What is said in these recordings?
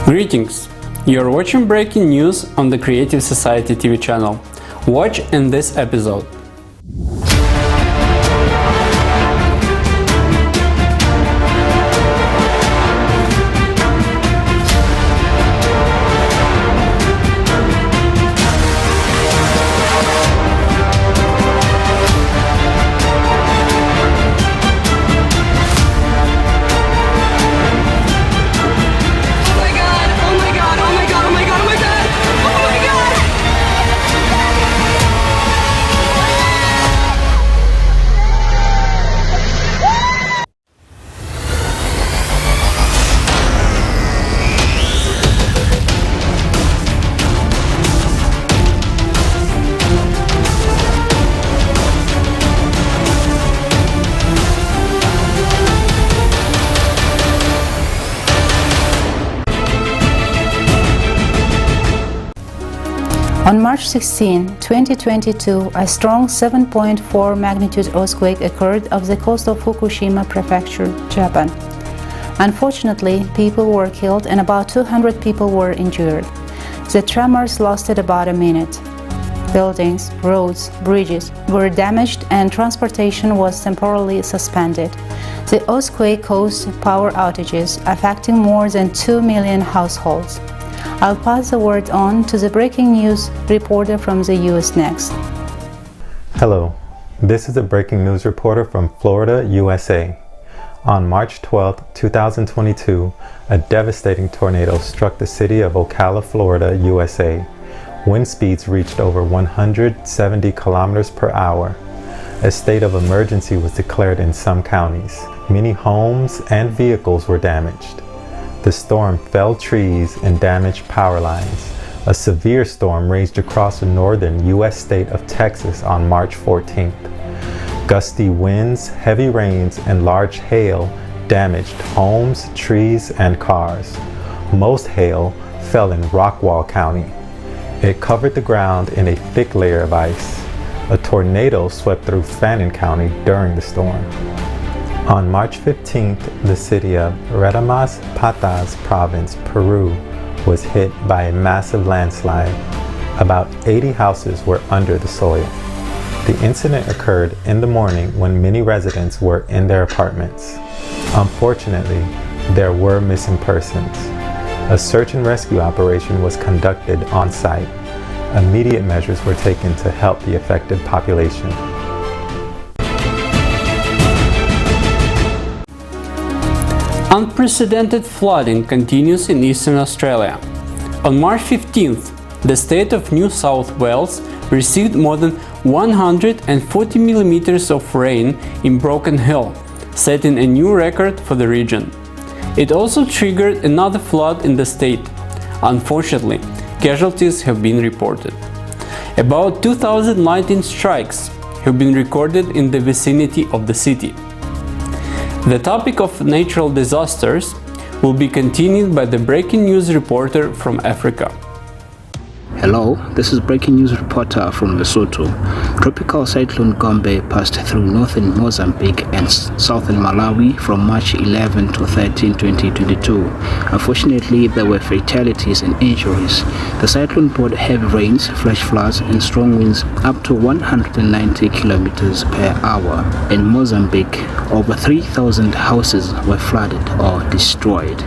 Greetings! You're watching breaking news on the Creative Society TV channel. Watch in this episode. On March 16, 2022, a strong 7.4 magnitude earthquake occurred off the coast of Fukushima Prefecture, Japan. Unfortunately, people were killed and about 200 people were injured. The tremors lasted about a minute. Buildings, roads, bridges were damaged and transportation was temporarily suspended. The earthquake caused power outages, affecting more than 2 million households. I'll pass the word on to the breaking news reporter from the US next. Hello, this is a breaking news reporter from Florida, USA. On March 12, 2022, a devastating tornado struck the city of Ocala, Florida, USA. Wind speeds reached over 170 kilometers per hour. A state of emergency was declared in some counties. Many homes and vehicles were damaged. The storm felled trees and damaged power lines. A severe storm raged across the northern U.S. state of Texas on March 14th. Gusty winds, heavy rains, and large hail damaged homes, trees, and cars. Most hail fell in Rockwall County. It covered the ground in a thick layer of ice. A tornado swept through Fannin County during the storm. On March 15th, the city of Retamas Patas Province, Peru, was hit by a massive landslide. About 80 houses were under the soil. The incident occurred in the morning when many residents were in their apartments. Unfortunately, there were missing persons. A search and rescue operation was conducted on site. Immediate measures were taken to help the affected population. Unprecedented flooding continues in Eastern Australia. On March 15th, the state of New South Wales received more than 140 millimeters of rain in Broken Hill, setting a new record for the region. It also triggered another flood in the state. Unfortunately, casualties have been reported. About 2,000 lightning strikes have been recorded in the vicinity of the city. The topic of natural disasters will be continued by the breaking news reporter from Africa. Hello, this is breaking news reporter from Lesotho. Tropical Cyclone Gombe passed through northern Mozambique and southern Malawi from March 11 to 13, 2022. Unfortunately, there were fatalities and injuries. The cyclone brought heavy rains, flash floods, and strong winds up to 190 kilometers per hour. In Mozambique, over 3,000 houses were flooded or destroyed.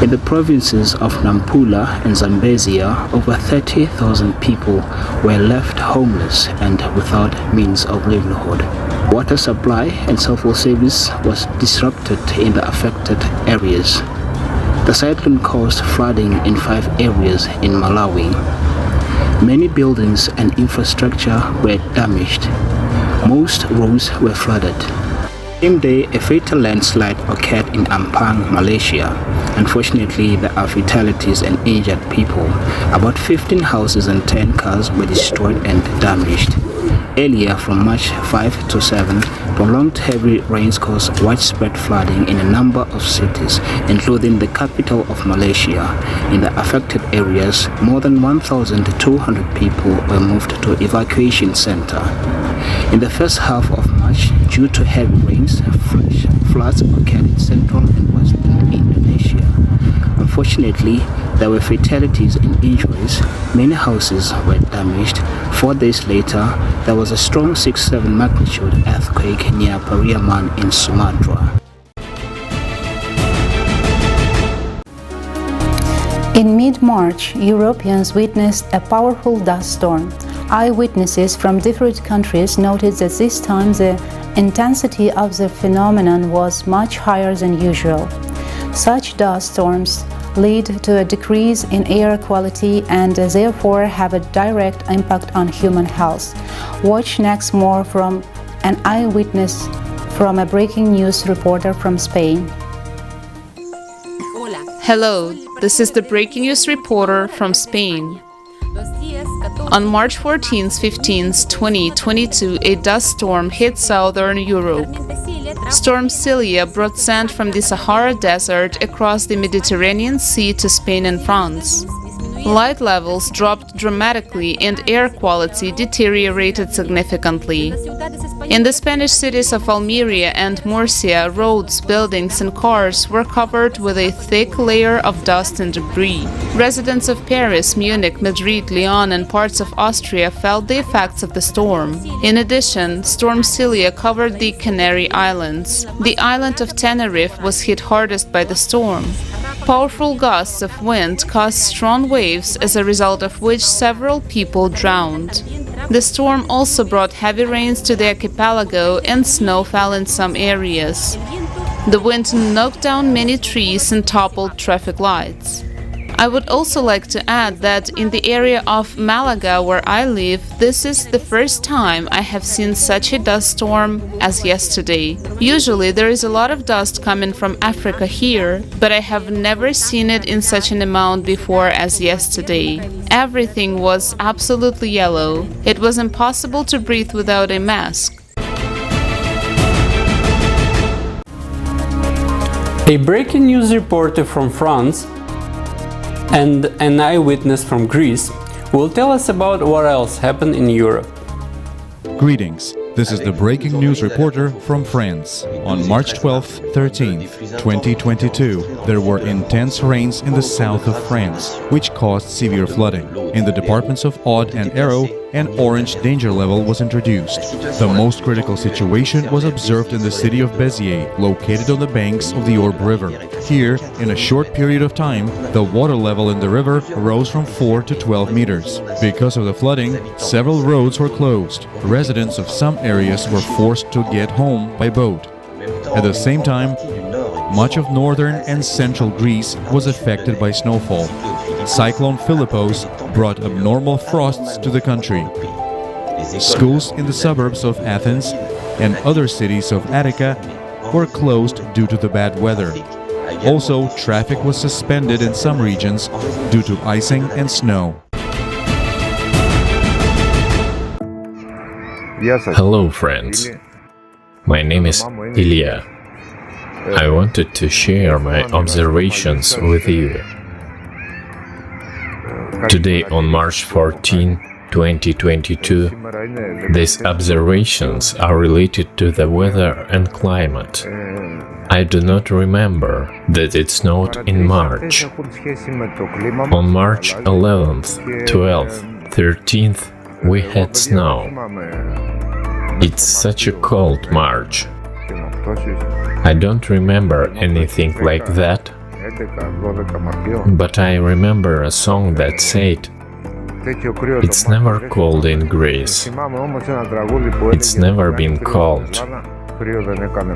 In the provinces of Nampula and Zambezia, over 30,000 people were left homeless and without means of livelihood. Water supply and cell phone service was disrupted in the affected areas. The cyclone caused flooding in 5 areas in Malawi. Many buildings and infrastructure were damaged. Most roads were flooded. Same day, a fatal landslide occurred in Ampang, Malaysia. Unfortunately, there are fatalities and injured people. About 15 houses and 10 cars were destroyed and damaged. Earlier, from March 5 to 7, prolonged heavy rains caused widespread flooding in a number of cities, including the capital of Malaysia. In the affected areas, more than 1,200 people were moved to evacuation center. In the first half of March, due to heavy rains, flash floods occurred in central and western Indonesia. Unfortunately, there were fatalities and injuries. Many houses were damaged. 4 days later, there was a strong 6.7 magnitude earthquake near Pariaman in Sumatra. In mid-March, Europeans witnessed a powerful dust storm. Eyewitnesses from different countries noted that this time the intensity of the phenomenon was much higher than usual. Such dust storms lead to a decrease in air quality and therefore have a direct impact on human health. Watch next more from an eyewitness from a breaking news reporter from Spain. Hello, this is the breaking news reporter from Spain. On March 14th, 15th, 2022, a dust storm hit southern Europe. Storm Celia brought sand from the Sahara Desert across the Mediterranean Sea to Spain and France. Light levels dropped dramatically and air quality deteriorated significantly. In the Spanish cities of Almeria and Murcia, roads, buildings and cars were covered with a thick layer of dust and debris. Residents of Paris, Munich, Madrid, Lyon and parts of Austria felt the effects of the storm. In addition, Storm Celia covered the Canary Islands. The island of Tenerife was hit hardest by the storm. Powerful gusts of wind caused strong waves, as a result of which several people drowned. The storm also brought heavy rains to the archipelago and snow fell in some areas. The wind knocked down many trees and toppled traffic lights. I would also like to add that in the area of Malaga, where I live, this is the first time I have seen such a dust storm as yesterday. Usually there is a lot of dust coming from Africa here, but I have never seen it in such an amount before as yesterday. Everything was absolutely yellow. It was impossible to breathe without a mask. A breaking news reporter from France and an eyewitness from Greece will tell us about what else happened in Europe. Greetings. This is the breaking news reporter from France. On March 12th, 13th, 2022, there were intense rains in the south of France, which caused severe flooding. In the departments of Aude and Arrow, an orange danger level was introduced. The most critical situation was observed in the city of Béziers, located on the banks of the Orbe River. Here, in a short period of time, the water level in the river rose from 4 to 12 meters. Because of the flooding, several roads were closed. Residents of some areas were forced to get home by boat. At the same time, much of northern and central Greece was affected by snowfall. Cyclone Philippos brought abnormal frosts to the country. Schools in the suburbs of Athens and other cities of Attica were closed due to the bad weather. Also, traffic was suspended in some regions due to icing and snow. Hello friends, my name is Ilya. I wanted to share my observations with you. Today on March 14, 2022, these observations are related to the weather and climate. I do not remember that it snowed in March. On March 11th, 12th, 13th, we had snow. It's such a cold March. I don't remember anything like that, but I remember a song that said, "It's never cold in Greece. It's never been cold."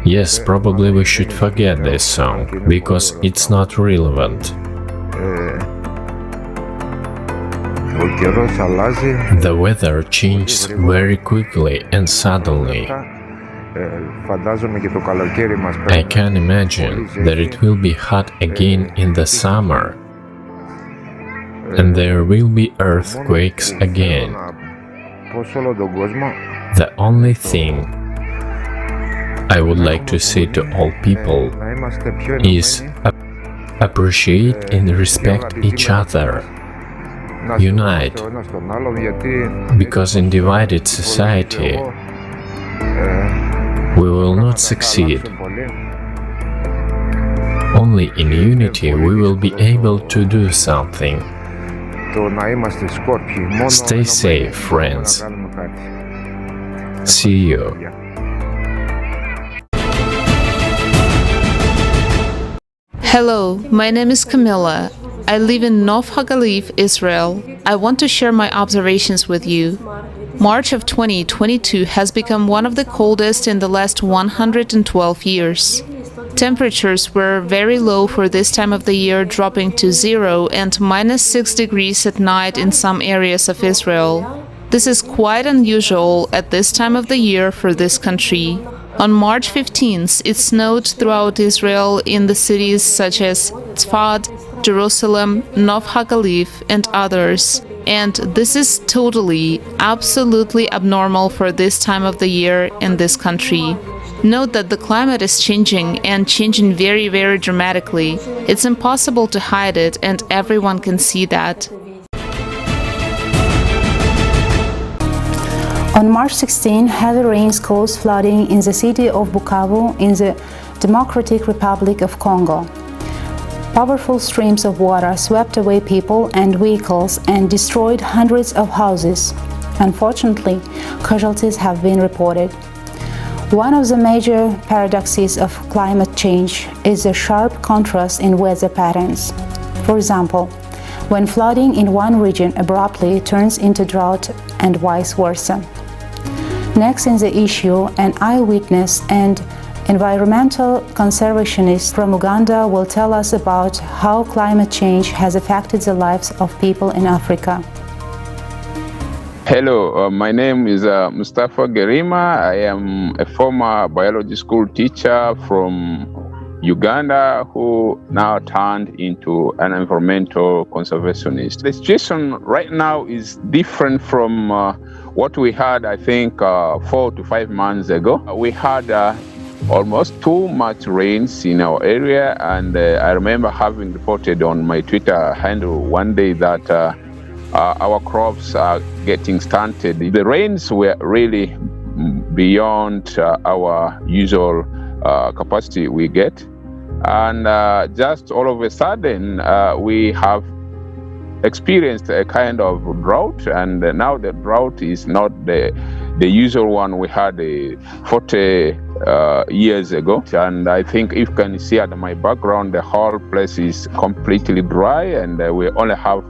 Yes, probably we should forget this song, because it's not relevant. The weather changes very quickly and suddenly. I can imagine that it will be hot again in the summer, and there will be earthquakes again. The only thing I would like to say to all people is appreciate and respect each other. Unite, because in divided society we will not succeed. only in unity we will be able to do something. Stay safe, friends. See you. Hello, my name is Camilla. I live in North Hagalif, Israel. I want to share my observations with you. March of 2022 has become one of the coldest in the last 112 years. Temperatures were very low for this time of the year, dropping to 0 and -6 degrees at night in some areas of Israel. This is quite unusual at this time of the year for this country. On March 15th, it snowed throughout Israel in the cities such as Tzfat, Jerusalem, Nov Hagalif, and others. And this is totally, absolutely abnormal for this time of the year in this country. Note that the climate is changing and changing very, very dramatically. It's impossible to hide it, and everyone can see that. On March 16, heavy rains caused flooding in the city of Bukavu in the Democratic Republic of Congo. Powerful streams of water swept away people and vehicles and destroyed hundreds of houses. Unfortunately, casualties have been reported. One of the major paradoxes of climate change is the sharp contrast in weather patterns. For example, when flooding in one region abruptly turns into drought and vice versa. Next in the issue, an eyewitness and environmental conservationist from Uganda will tell us about how climate change has affected the lives of people in Africa. Hello, my name is Mustafa Gerima. I am a former biology school teacher from Uganda who now turned into an environmental conservationist. The situation right now is different from what we had, I think, 4 to 5 months ago. We had almost too much rains in our area, and I remember having reported on my Twitter handle one day that our crops are getting stunted. The rains were really beyond our usual capacity we get. And just all of a sudden, we have experienced a kind of drought, and now the drought is not the usual one we had 40 years ago. And I think if you can see at my background, the whole place is completely dry, and we only have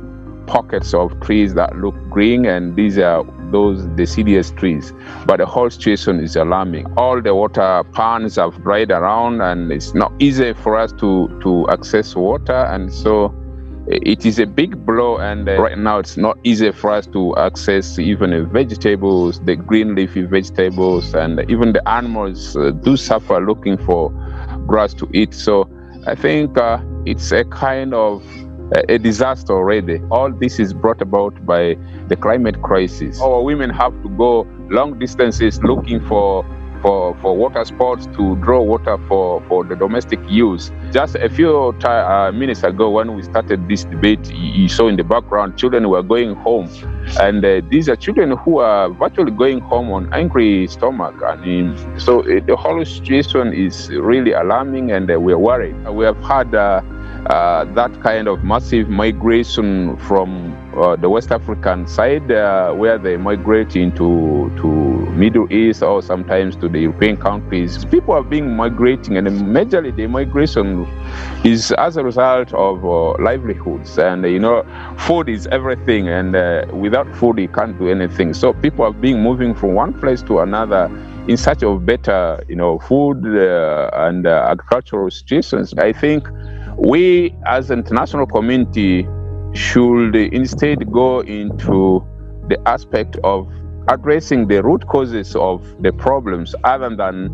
pockets of trees that look green, and these are those deciduous trees. But the whole situation is alarming. All the water ponds have dried around, and it's not easy for us to access water, and so it is a big blow. And right now it's not easy for us to access even vegetables, the green leafy vegetables, and even the animals do suffer looking for grass to eat. So I think it's a kind of a disaster already. All this is brought about by the climate crisis. Our women have to go long distances looking for water sports to draw water for the domestic use. Just a few minutes ago when we started this debate, you saw in the background children were going home. And these are children who are virtually going home on angry stomach. So the whole situation is really alarming, and we're worried. We have had that kind of massive migration from the West African side, where they migrate into Middle East or sometimes to the European countries. People are being migrating, and majorly the migration is as a result of livelihoods. And food is everything, and without food you can't do anything. So people are being moving from one place to another in search of better, food and agricultural situations. I think we as an international community should instead go into the aspect of addressing the root causes of the problems, other than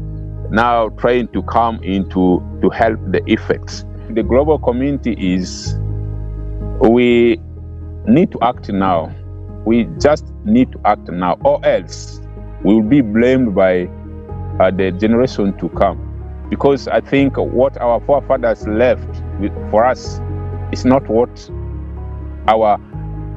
now trying to come into to help the effects. The global community we need to act now. We just need to act now, or else we will be blamed by the generation to come. Because I think what our forefathers left for us is not what our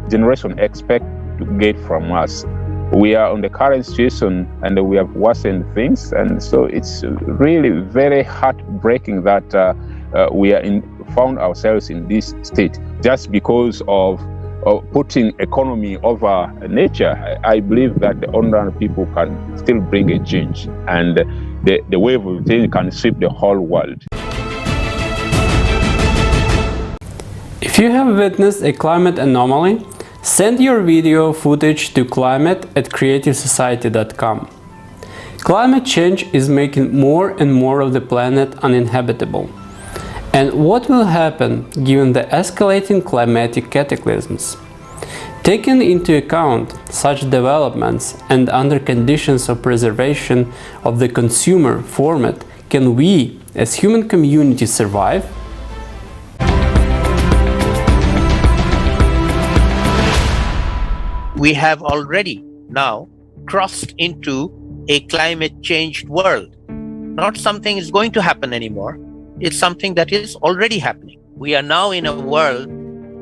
generation expect to get from us. We are on the current situation, and we have worsened things, and so it's really very heartbreaking that found ourselves in this state just because of putting economy over nature. I believe that the ordinary people can still bring a change, and the wave of change can sweep the whole world. If you have witnessed a climate anomaly, send your video footage to climate@creativesociety.com. Climate change is making more and more of the planet uninhabitable. And what will happen given the escalating climatic cataclysms? Taking into account such developments and under conditions of preservation of the consumer format, can we as human community survive? We have already now crossed into a climate changed world. Not something is going to happen anymore. It's something that is already happening. We are now in a world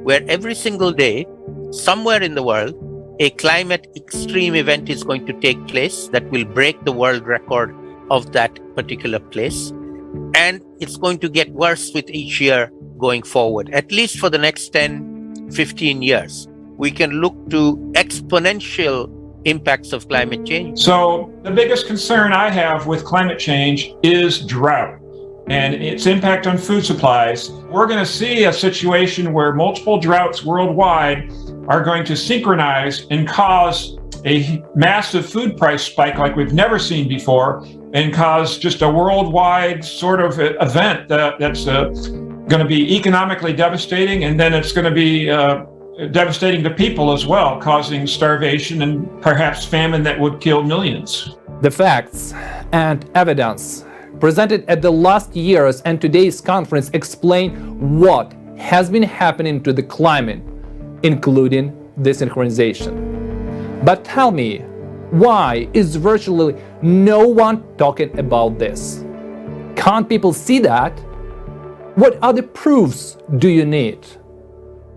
where every single day, somewhere in the world, a climate extreme event is going to take place that will break the world record of that particular place. And it's going to get worse with each year going forward, at least for the next 10, 15 years. We can look to exponential impacts of climate change. So the biggest concern I have with climate change is drought and its impact on food supplies. We're going to see a situation where multiple droughts worldwide are going to synchronize and cause a massive food price spike like we've never seen before, and cause just a worldwide sort of event that's going to be economically devastating, and then it's going to be devastating to people as well, causing starvation and perhaps famine that would kill millions. The facts and evidence presented at the last year's and today's conference explain what has been happening to the climate, including desynchronization. But tell me, why is virtually no one talking about this? Can't people see that? What other proofs do you need?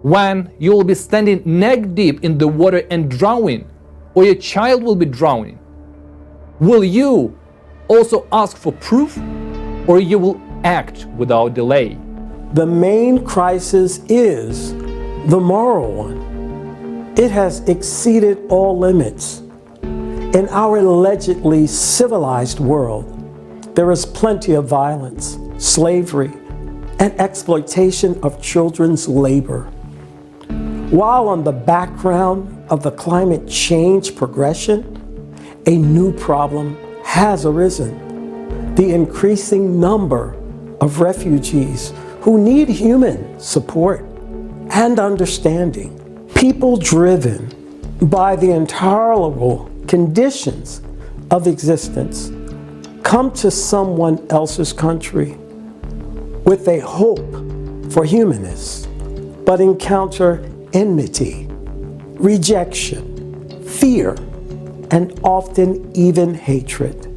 When you will be standing neck deep in the water and drowning, or your child will be drowning, will you also ask for proof, or you will act without delay? The main crisis is the moral one. It has exceeded all limits. In our allegedly civilized world, there is plenty of violence, slavery, and exploitation of children's labor. While on the background of the climate change progression, a new problem has arisen: the increasing number of refugees who need human support and understanding. People driven by the intolerable conditions of existence come to someone else's country with a hope for humanness, but encounter enmity, rejection, fear, and often even hatred.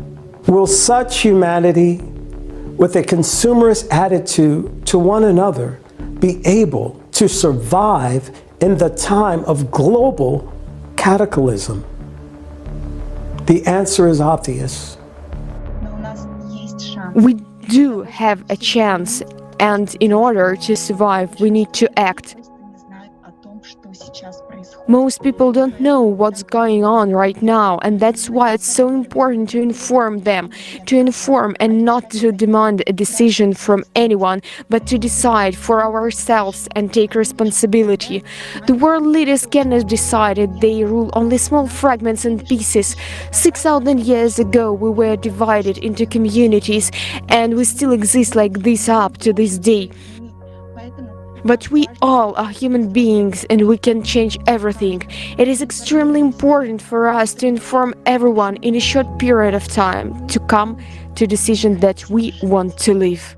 Will such humanity, with a consumerist attitude to one another, be able to survive in the time of global cataclysm? The answer is obvious. We do have a chance, and in order to survive, we need to act. Most people don't know what's going on right now, and that's why it's so important to inform them, to inform and not to demand a decision from anyone, but to decide for ourselves and take responsibility. The world leaders cannot decide it, they rule only small fragments and pieces. 6,000 years ago we were divided into communities, and we still exist like this up to this day. But we all are human beings, and we can change everything. It is extremely important for us to inform everyone in a short period of time to come to a decision that we want to live.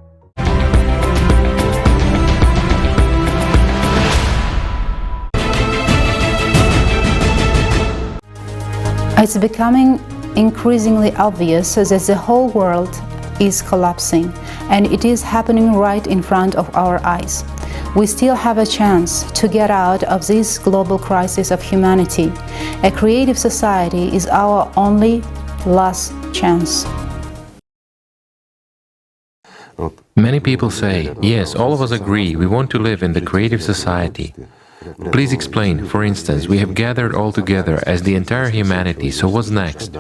It's becoming increasingly obvious that the whole world is collapsing, and it is happening right in front of our eyes. We still have a chance to get out of this global crisis of humanity. A creative society is our only last chance. Many people say, yes, all of us agree, we want to live in the creative society. Please explain, for instance, we have gathered all together as the entire humanity, so what's next?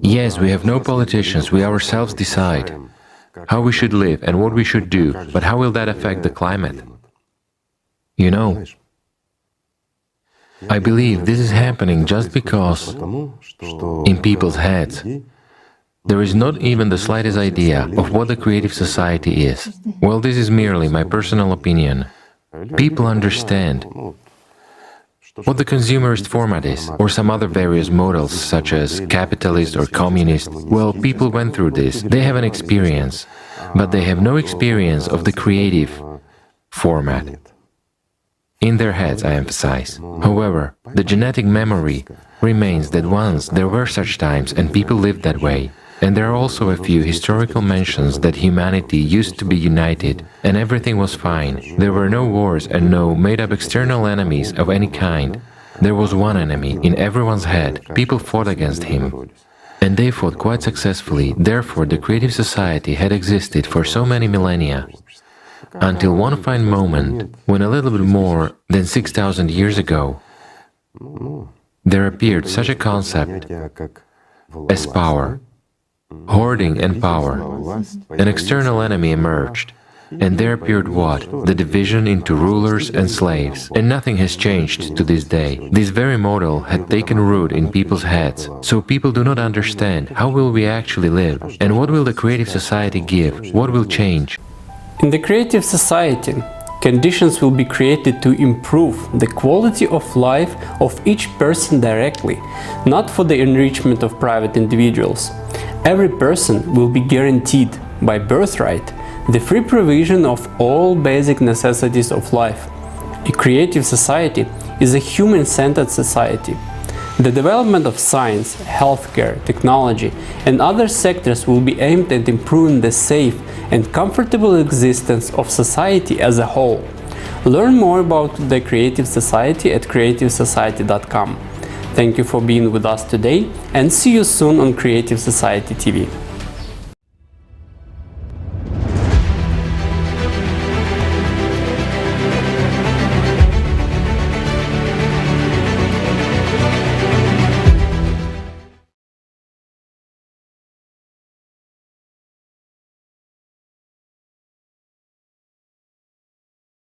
Yes, we have no politicians, we ourselves decide how we should live and what we should do, but how will that affect the climate? You know, I believe this is happening just because in people's heads there is not even the slightest idea of what the creative society is. Well, this is merely my personal opinion. People understand what the consumerist format is, or some other various models such as capitalist or communist. Well, people went through this, they have an experience, but they have no experience of the creative format. In their heads, I emphasize. However, the genetic memory remains that once there were such times and people lived that way. And there are also a few historical mentions that humanity used to be united and everything was fine. There were no wars and no made-up external enemies of any kind. There was one enemy in everyone's head. People fought against him. And they fought quite successfully. Therefore, the creative society had existed for so many millennia. Until one fine moment, when a little bit more than 6,000 years ago, there appeared such a concept as power. Hoarding and power. An external enemy emerged, and there appeared what? The division into rulers and slaves. And nothing has changed to this day. This very model had taken root in people's heads, so people do not understand how will we actually live, and what will the creative society give, what will change. In the creative society, conditions will be created to improve the quality of life of each person directly, not for the enrichment of private individuals. Every person will be guaranteed, by birthright, the free provision of all basic necessities of life. A creative society is a human-centered society. The development of science, healthcare, technology, and other sectors will be aimed at improving the safe and comfortable existence of society as a whole. Learn more about the Creative Society at creativesociety.com. Thank you for being with us today, and see you soon on Creative Society TV.